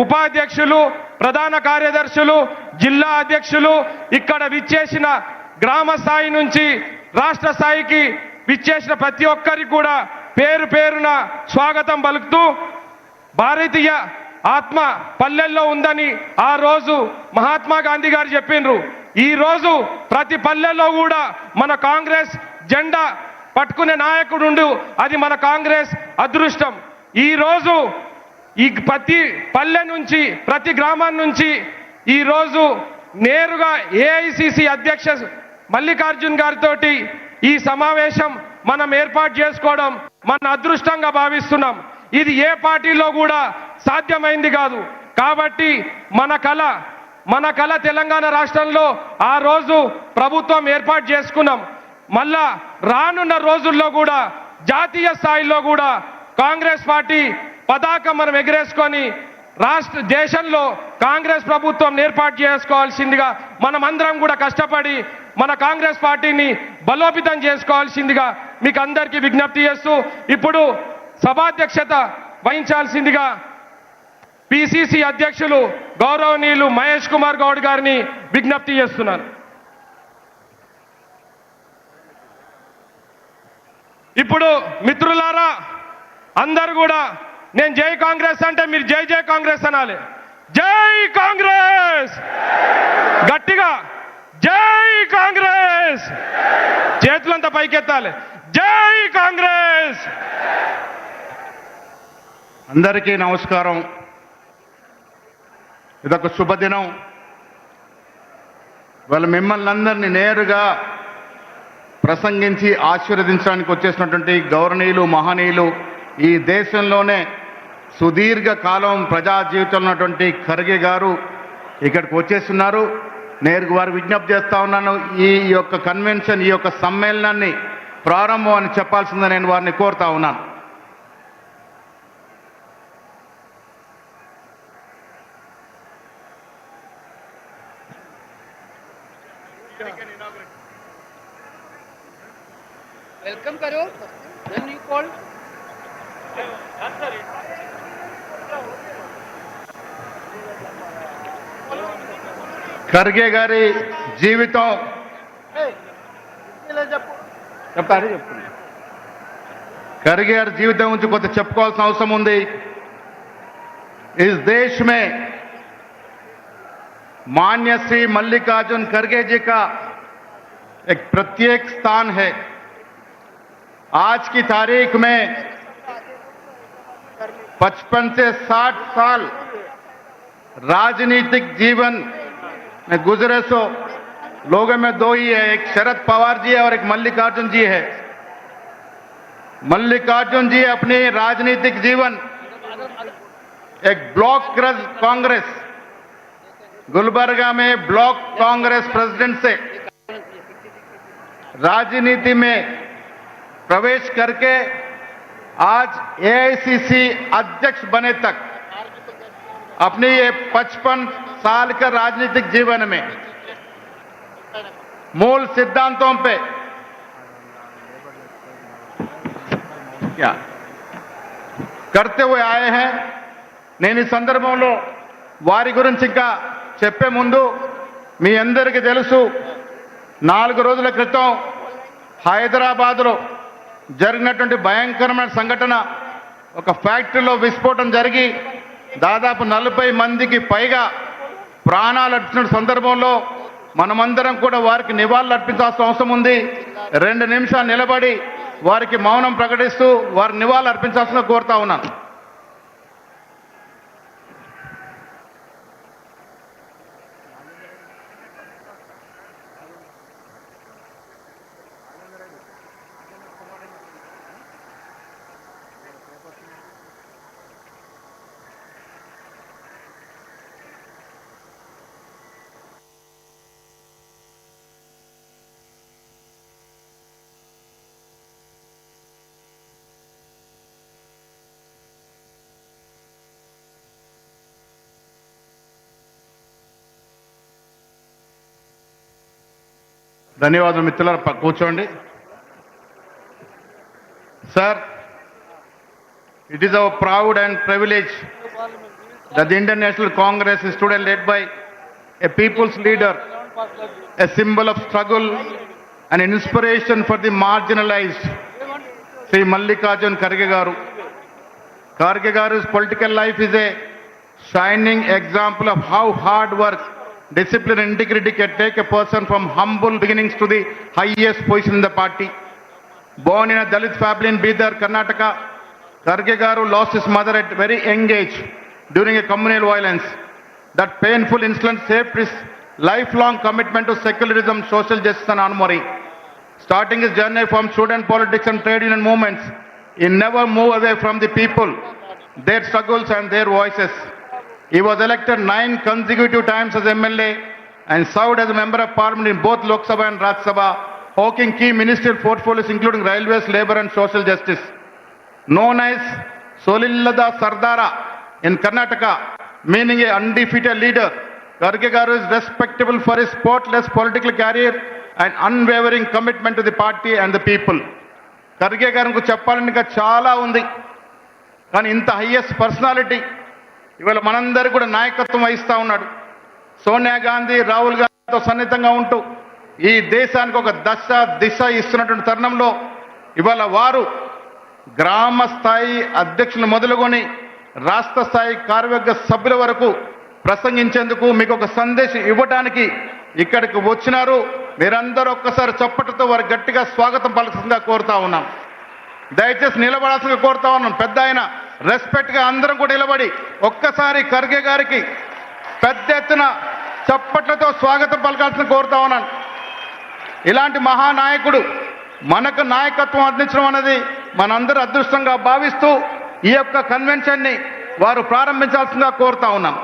ఉపాధ్యక్షులు, ప్రధాన కార్యదర్శులు, జిల్లా అధ్యక్షులు, ఇక్కడ విచ్చేసిన గ్రామ స్థాయి నుంచి రాష్ట్ర స్థాయికి విచ్చేసిన ప్రతి ఒక్కరికి కూడా పేరు పేరున స్వాగతం పలుకుతూ, భారతీయ ఆత్మ పల్లెల్లో ఉందని ఆ రోజు మహాత్మా గాంధీ గారు చెప్పిండ్రు. ఈ రోజు ప్రతి పల్లెల్లో కూడా మన కాంగ్రెస్ జెండా పట్టుకునే నాయకుడు, అది మన కాంగ్రెస్ అదృష్టం. ఈ రోజు ఈ ప్రతి పల్లె నుంచి, ప్రతి గ్రామం నుంచి ఈ రోజు నేరుగా ఏఐసిసి అధ్యక్ష మల్లికార్జున్ గారితో ఈ సమావేశం మనం ఏర్పాటు చేసుకోవడం మన అదృష్టంగా భావిస్తున్నాం. ఇది ఏ పార్టీలో కూడా సాధ్యమైంది కాదు. కాబట్టి మన కళ తెలంగాణ రాష్ట్రంలో ఆ రోజు ప్రభుత్వం ఏర్పాటు చేసుకున్నాం. మళ్ళా రానున్న రోజుల్లో కూడా జాతీయ స్థాయిలో కూడా కాంగ్రెస్ పార్టీ పతాకం మనం ఎగరేసుకొని దేశంలో కాంగ్రెస్ ప్రభుత్వం ఏర్పాటు చేసుకోవాల్సిందిగా మనమందరం కూడా కష్టపడి మన కాంగ్రెస్ పార్టీని బలోపేతం చేసుకోవాల్సిందిగా మీకు అందరికీ విజ్ఞప్తి చేస్తూ, ఇప్పుడు సభాధ్యక్షత వహించాల్సిందిగా పిసిసి అధ్యక్షులు గౌరవనీయులు మహేష్ కుమార్ గౌడ్ గారిని విజ్ఞప్తి చేస్తున్నాను. ఇప్పుడు మిత్రులారా, అందరూ కూడా నేను జై కాంగ్రెస్ అంటే మీరు జై జై కాంగ్రెస్ అనాలి. జై కాంగ్రెస్, గట్టిగా జై కాంగ్రెస్, చేతులంతా పైకెత్తాలి. జై కాంగ్రెస్. అందరికీ నమస్కారం. ఇదొక శుభదినం. వాళ్ళ మిమ్మల్ని అందరినీ నేరుగా ప్రసంగించి ఆశీర్వదించడానికి వచ్చేసినటువంటి గౌరవనీయులు, మహనీయులు, ఈ దేశంలోనే సుదీర్ఘ కాలం ప్రజా జీవితంలో ఉన్నటువంటి ఖర్గే గారు ఇక్కడికి వచ్చేస్తున్నారు. నేరుగా వారు విజ్ఞప్తి చేస్తా ఉన్నాను, ఈ యొక్క కన్వెన్షన్, ఈ యొక్క సమ్మేళనాన్ని ప్రారంభం అని చెప్పాల్సిందని నేను వారిని కోరుతా ఉన్నాను. वेलकम करो, then you call. ఖర్గే గారి జీవితం ఖర్గే గారి జీవితం గురించి కొంత చెప్పుకోవాల్సిన అవసరం ఉంది. इस देश में माननीय श्री मल्लिकार्जुन खड़गे जी का एक प्रत्येक स्थान है. आज की तारीख में 55 से 60 साल राजनीतिक जीवन में गुजरे सो लोगों में दो ही है, एक शरद पवार जी है और एक मल्लिकार्जुन जी है. मल्लिकार्जुन जी अपनी राजनीतिक जीवन एक ब्लॉक कांग्रेस, गुलबर्गा में ब्लॉक कांग्रेस प्रेसिडेंट से राजनीति में प्रवेश करके आज एआईसीसी अध्यक्ष बने तक अपने ये 55 साल का राजनीतिक जीवन में मूल सिद्धांतों पे क्या करते हुए आए हैं. నేను ఈ సందర్భంలో వారి గురించి ఇంకా చెప్పే ముందు మీ అందరికీ తెలుసు, 4 రోజుల క్రితం హైదరాబాద్లో జరిగినటువంటి భయంకరమైన సంఘటన, ఒక ఫ్యాక్టరీలో విస్ఫోటనం జరిగి దాదాపు 40 మందికి పైగా ప్రాణాలు అర్పించిన సందర్భంలో మనమందరం కూడా వారికి నివాళులు అర్పించాల్సిన అవసరం ఉంది. 2 నిమిషాలు నిలబడి వారికి మౌనం ప్రకటిస్తూ వారి నివాళులు అర్పించాల్సిన కోరుతా ఉన్నాను. ధన్యవాదాలు మిత్రులారా, కూర్చోండి. Sir, it is our proud and privilege that the Indian National Congress is today led by a people's leader, a symbol of struggle and inspiration for the marginalized, Sri Mallikarjun Kharge Garu. Kharge Garu's political life is a shining example of how hard work, discipline and integrity can take a person from humble beginnings to the highest position in the party. Born in a Dalit family in Bidar, Karnataka, Kharge Garu lost his mother at very young age during a communal violence. That painful incident shaped his lifelong commitment to secularism, social justice and honoring. Starting his journey from student politics and trade union movements, he never moved away from the people, their struggles and their voices. He was elected 9 consecutive times as MLA and served as a member of parliament in both Lok Sabha and Rajya Sabha, holding key ministerial portfolios including railways, labour and social justice. Known as Solillada Sardara in Karnataka, meaning a undefeated leader, Kharge Garu is respectable for his spotless political career and unwavering commitment to the party and the people. Kharge Garu చెప్పాలని ఇంకా చాలా ఉంది, కానీ ఇంత highest personality ఇవాళ మనందరూ కూడా నాయకత్వం వహిస్తూ ఉన్నాడు. సోనియా గాంధీ, రాహుల్ గాంధీతో సన్నిహితంగా ఉంటూ ఈ దేశానికి ఒక దశ దిశ ఇస్తున్నటువంటి తరుణంలో ఇవాళ వారు గ్రామ స్థాయి అధ్యక్షులు మొదలుకొని రాష్ట్ర స్థాయి కార్యవర్గ సభ్యుల వరకు ప్రసంగించేందుకు మీకు ఒక సందేశం ఇవ్వడానికి ఇక్కడికి వచ్చినారు. మీరందరూ ఒక్కసారి చప్పటితో వారు గట్టిగా స్వాగతం పలకాల్సిందిగా కోరుతా ఉన్నాం. దయచేసి నిలబడాల్సిందిగా కోరుతా ఉన్నాం. పెద్ద ఆయన రెస్పెక్ట్గా అందరం కూడా నిలబడి ఒక్కసారి ఖర్గే గారికి పెద్ద ఎత్తున చప్పట్లతో స్వాగతం పలకాల్సింది కోరుతా ఉన్నాను. ఇలాంటి మహానాయకుడు మనకు నాయకత్వం అందించడం అనేది మనందరూ అదృష్టంగా భావిస్తూ ఈ యొక్క కన్వెన్షన్ని వారు ప్రారంభించాల్సిందిగా కోరుతా ఉన్నాం.